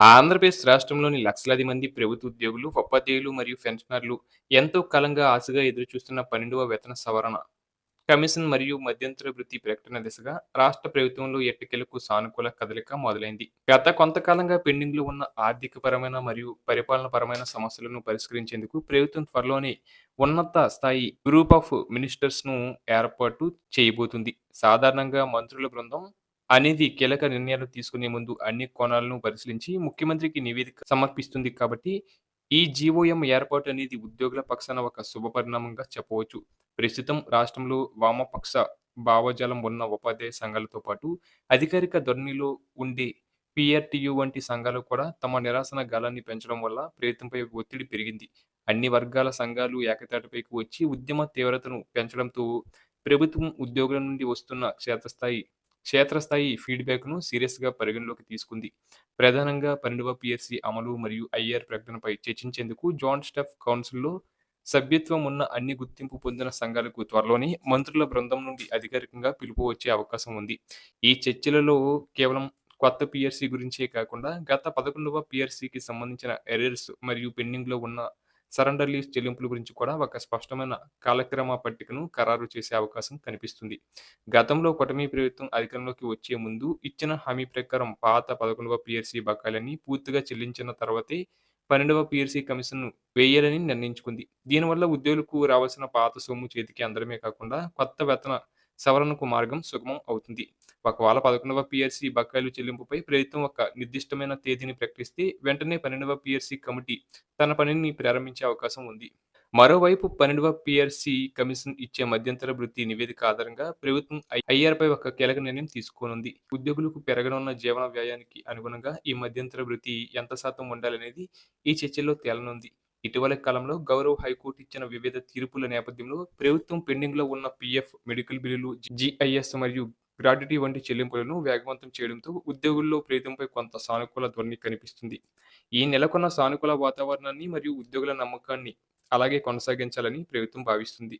ఆంధ్రప్రదేశ్ రాష్ట్రంలోని లక్షలాది మంది ప్రభుత్వ ఉద్యోగులు, ఉపాధ్యాయులు మరియు పెన్షనర్లు ఎంతో కాలంగా ఆశగా ఎదురుచూస్తున్న 12వ వేతన సవరణ కమిషన్ మరియు మధ్యంతర వృత్తి ప్రకటన దిశగా రాష్ట్ర ప్రభుత్వంలో ఎట్టకేలకు సానుకూల కదలిక మొదలైంది. గత కొంతకాలంగా పెండింగ్‌లో ఉన్న ఆర్థికపరమైన మరియు పరిపాలనపరమైన సమస్యలను పరిష్కరించేందుకు ప్రభుత్వం త్వరలోనే ఉన్నత స్థాయి గ్రూప్ ఆఫ్ మినిస్టర్స్‌ను ఏర్పాటు చేయబోతుంది. సాధారణంగా మంత్రుల బృందం అనేది కీలక నిర్ణయాలు తీసుకునే ముందు అన్ని కోణాలను పరిశీలించి ముఖ్యమంత్రికి నివేదిక సమర్పిస్తుంది కాబట్టి, ఈ జీవోఎం ఏర్పాటు అనేది ఉద్యోగుల పక్షాన ఒక శుభపరిణామంగా చెప్పవచ్చు. ప్రస్తుతం రాష్ట్రంలో వామపక్ష భావజాలం ఉన్న ఉపాధ్యాయ సంఘాలతో పాటు, అధికారిక ధోరణిలో ఉండే పీఆర్టీయూ వంటి సంఘాలు కూడా తమ నిరసన గళాన్ని పెంచడం వల్ల ప్రభుత్వంపై ఒత్తిడి పెరిగింది. అన్ని వర్గాల సంఘాలు ఏకతాటిపైకి వచ్చి ఉద్యమ తీవ్రతను పెంచడంతో ప్రభుత్వం ఉద్యోగుల నుండి వస్తున్న క్షేత్రస్థాయి ఫీడ్‌బ్యాక్‌ను సీరియస్‌గా పరిగణలోకి తీసుకుంది. ప్రధానంగా 12వ పీఎస్సీ అమలు మరియు ఐఆర్ ప్రకటనపై చర్చించేందుకు జాయింట్ స్టాఫ్ కౌన్సిల్‌లో సభ్యత్వం ఉన్న అన్ని గుర్తింపు పొందిన సంఘాలకు త్వరలోనే మంత్రుల బృందం నుండి అధికారికంగా పిలుపు వచ్చే అవకాశం ఉంది. ఈ చర్చలలో కేవలం కొత్త పీఆర్సీ గురించే కాకుండా గత 11వ పీఆర్సీకి సంబంధించిన ఎర్రర్స్ మరియు పెండింగ్‌లో ఉన్న సరెండర్ లీవ్స్ చెల్లింపుల గురించి కూడా ఒక స్పష్టమైన కాలక్రమ పట్టికను ఖరారు చేసే అవకాశం కనిపిస్తుంది. గతంలో కూటమి ప్రభుత్వం అధికారంలోకి వచ్చే ముందు ఇచ్చిన హామీ ప్రకారం పాత 11వ పీఆర్సీ బకాయిలన్నీ పూర్తిగా చెల్లించిన తర్వాతే 12వ పీఆర్సీ కమిషన్‌ను వేయాలని నిర్ణయించుకుంది. దీనివల్ల ఉద్యోగులకు రావాల్సిన పాత సొమ్ము చేతికి అందడమే కాకుండా కొత్త వేతన సవరణకు మార్గం సుగమం అవుతుంది. ఒకవేళ 11వ పీఆర్సీ బకాయిలు చెల్లింపుపై ప్రభుత్వం ఒక నిర్దిష్టమైన తేదీని ప్రకటిస్తే వెంటనే 12వ పీఆర్సీ కమిటీ తన పనిని ప్రారంభించే అవకాశం ఉంది. మరోవైపు 12వ పీఆర్సీ కమిషన్ ఇచ్చే మధ్యంతర వృత్తి నివేదిక ఆధారంగా ప్రభుత్వం ఐఆర్‌పై ఒక కీలక నిర్ణయం తీసుకోనుంది. ఉద్యోగులకు పెరగనున్న జీవన వ్యయానికి అనుగుణంగా ఈ మధ్యంతర వృత్తి ఎంత శాతం ఉండాలనేది ఈ చర్చల్లో తేలనుంది. ఇటీవలి కాలంలో గౌరవ హైకోర్టు ఇచ్చిన వివిధ తీర్పుల నేపథ్యంలో ప్రభుత్వం పెండింగ్‌లో ఉన్న పీఎఫ్, మెడికల్ బిల్లులు, జీఐఎస్ మరియు గ్రాట్యుటీ వంటి చెల్లింపులను వేగవంతం చేయడంతో ఉద్యోగుల్లో ప్రభుత్వంపై కొంత సానుకూల ధోరణి కనిపిస్తుంది. ఈ నెలకొన్న సానుకూల వాతావరణాన్ని మరియు ఉద్యోగుల నమ్మకాన్ని అలాగే కొనసాగించాలని ప్రభుత్వం భావిస్తుంది.